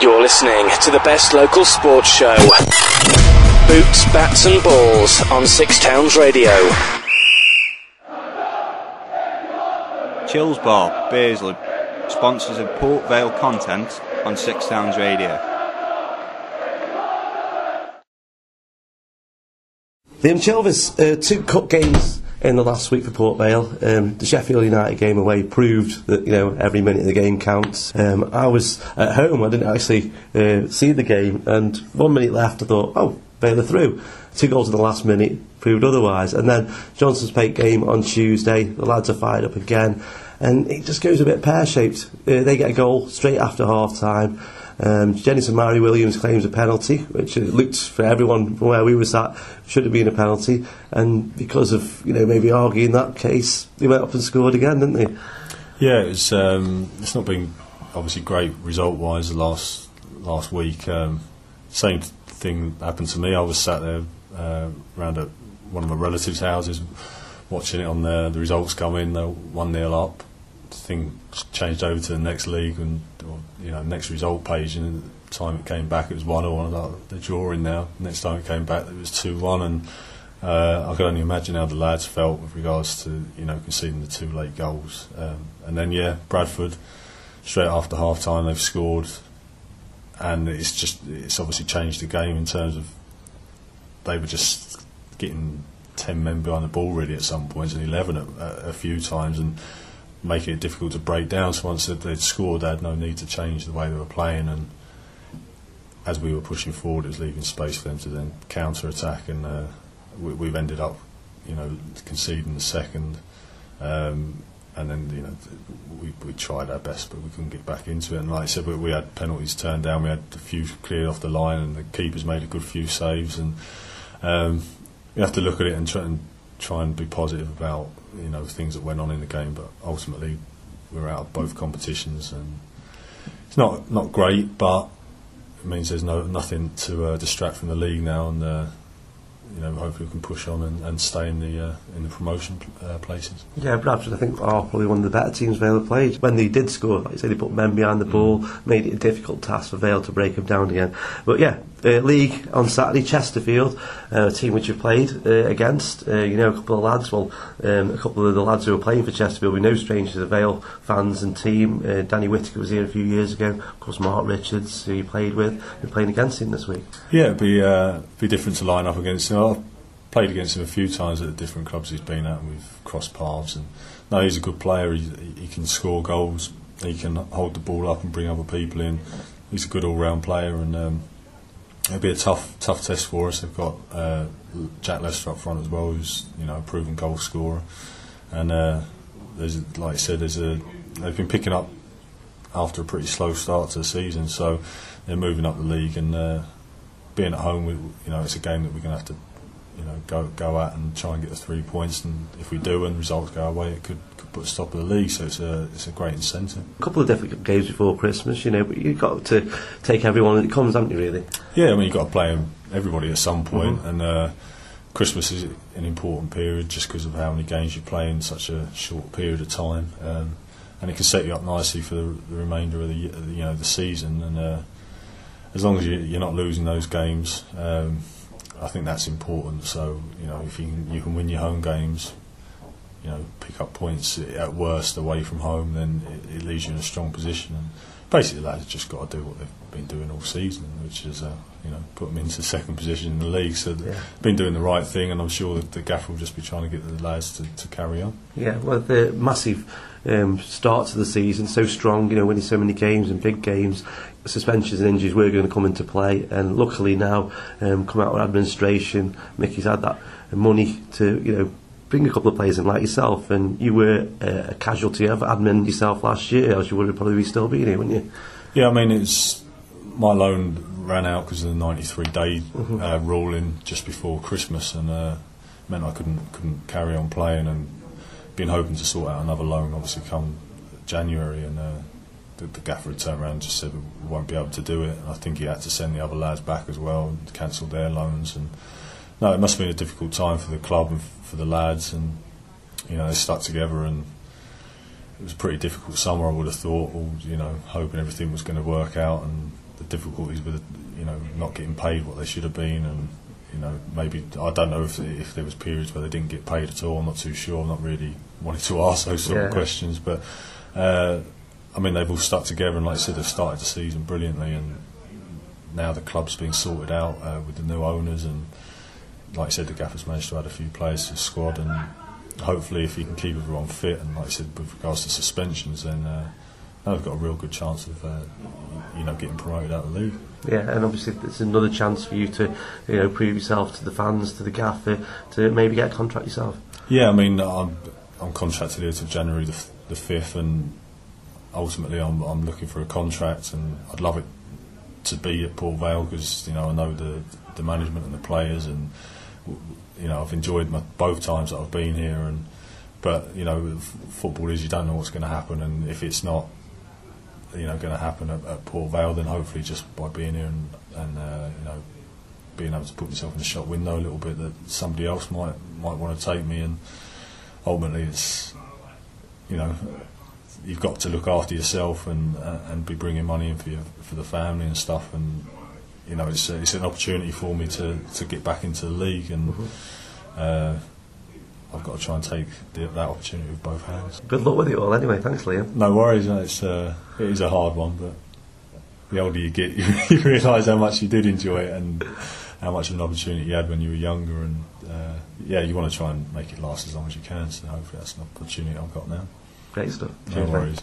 You're listening to the best local sports show. Boots, Bats and Balls on Six Towns Radio. Chills Bar, Beersley, sponsors of Port Vale content on Six Towns Radio. The Chilvers, 2 cup games in the last week for Port Vale. The Sheffield United game away proved that every minute of the game counts. I was at home, I didn't actually see the game, and 1 minute left I thought, oh, Vale are through. 2 goals in the last minute proved otherwise. And then Johnson's Pate game on Tuesday, the lads are fired up again, and it just goes a bit pear-shaped. They get a goal straight after half-time. Jennison Mary Williams claims a penalty, which looked for everyone from where we were sat should have been a penalty, and because of maybe arguing that case, they went up and scored again, didn't they? Yeah, it's not been obviously great result wise the last week. Same thing happened to me. I was sat there around at one of my relatives' houses watching it on the results come in. They're 1-0 up. The thing changed over to the next league and next result page, and the time it came back it was 1-1. I was like, they're drawing now. Next time it came back it was 2-1, and I can only imagine how the lads felt with regards to conceding the 2 late goals. And then Bradford straight after half time they've scored, and it's obviously changed the game in terms of they were just getting 10 men behind the ball really at some points, and 11 at a few times, and making it difficult to break down. So once they'd scored, they had no need to change the way they were playing, and as we were pushing forward it was leaving space for them to then counter-attack, and we've ended up conceding the second, and then we tried our best but we couldn't get back into it, and like I said, we had penalties turned down, we had a few cleared off the line, and the keepers made a good few saves, and you have to look at it and try and be positive about things that went on in the game, but ultimately we're out of both competitions, and it's not great, but it means there's nothing to distract from the league now, and hopefully we can push on and stay in the promotion places. Yeah, Bradford I think are probably one of the better teams Vale have played. When they did score, like you say, they put men behind the ball, made it a difficult task for Vale to break them down again. But league on Saturday, Chesterfield, a team which you've played against. A couple of lads. Well, a couple of the lads who were playing for Chesterfield, we know strangers to Vale fans and team. Danny Whittaker was here a few years ago. Of course, Mark Richards, who you played with, you're playing against him this week. Yeah, it'd be different to line up against him. I've played against him a few times at the different clubs he's been at, and we've crossed paths. And no, he's a good player. He can score goals. He can hold the ball up and bring other people in. He's a good all-round player, and it'll be a tough test for us. They've got Jack Lester up front as well, who's a proven goal scorer, and there's, like I said, they've been picking up after a pretty slow start to the season, so they're moving up the league, and being at home, it's a game that we're going to have to go at and try and get the 3 points, and if we do and results go our way, it could put a stop to the league, so it's a great incentive. A couple of difficult games before Christmas, but you've got to take everyone that comes, haven't you, really? Yeah, I mean, you've got to play everybody at some point, and Christmas is an important period just because of how many games you play in such a short period of time, and it can set you up nicely for the remainder of the season, and as long as you're not losing those games, I think that's important. So if you can win your home games, pick up points at worst away from home, then it leaves you in a strong position. And basically, the lads just got to do what they've been doing all season, which is put them into second position in the league. So they've been doing the right thing, and I'm sure that the gaffer will just be trying to get the lads to carry on. Yeah, well, the massive start to the season, so strong, winning so many games and big games. Suspensions and injuries were going to come into play, and luckily now, come out with administration, Mickey's had that money to bring a couple of players in like yourself, and you were a casualty of admin yourself last year, else you would have probably still been here, wouldn't you? Yeah, I mean, my loan ran out because of the 93-day ruling just before Christmas, and meant I couldn't carry on playing, and been hoping to sort out another loan obviously come January, and the gaffer had turned around and just said we won't be able to do it, and I think he had to send the other lads back as well and cancel their loans. And no, it must have been a difficult time for the club and for the lads, and they stuck together, and it was a pretty difficult summer, I would have thought, all hoping everything was going to work out, and the difficulties with not getting paid what they should have been, and maybe I don't know if there was periods where they didn't get paid at all. I'm not too sure. I'm not really wanting to ask those sort of questions, but I mean, they've all stuck together, and like I said, they've started the season brilliantly, and now the club's been sorted out with the new owners, and like I said, the gaffer's managed to add a few players to the squad, and hopefully if he can keep everyone fit, and like I said, with regards to suspensions, then now they've got a real good chance of getting promoted out of the league. Yeah, and obviously it's another chance for you to prove yourself to the fans, to the gaffer, to maybe get a contract yourself. Yeah, I mean, I'm contracted here till January the 5th, and ultimately I'm looking for a contract, and I'd love it to be at Port Vale, because I know the management and the players, and I've enjoyed both times that I've been here, but football is, you don't know what's going to happen, and if it's not going to happen at Port Vale, then hopefully just by being here and being able to put myself in the shop window a little bit, that somebody else might want to take me, and ultimately it's you've got to look after yourself and be bringing money in for the family and stuff, and it's an opportunity for me to get back into the league, and I've got to try and take that opportunity with both hands. Good luck with it all anyway. Thanks, Liam. No worries. It is a hard one, but the older you get, you realise how much you did enjoy it, and how much of an opportunity you had when you were younger, and you want to try and make it last as long as you can, so hopefully that's an opportunity I've got now. Great stuff. No worries.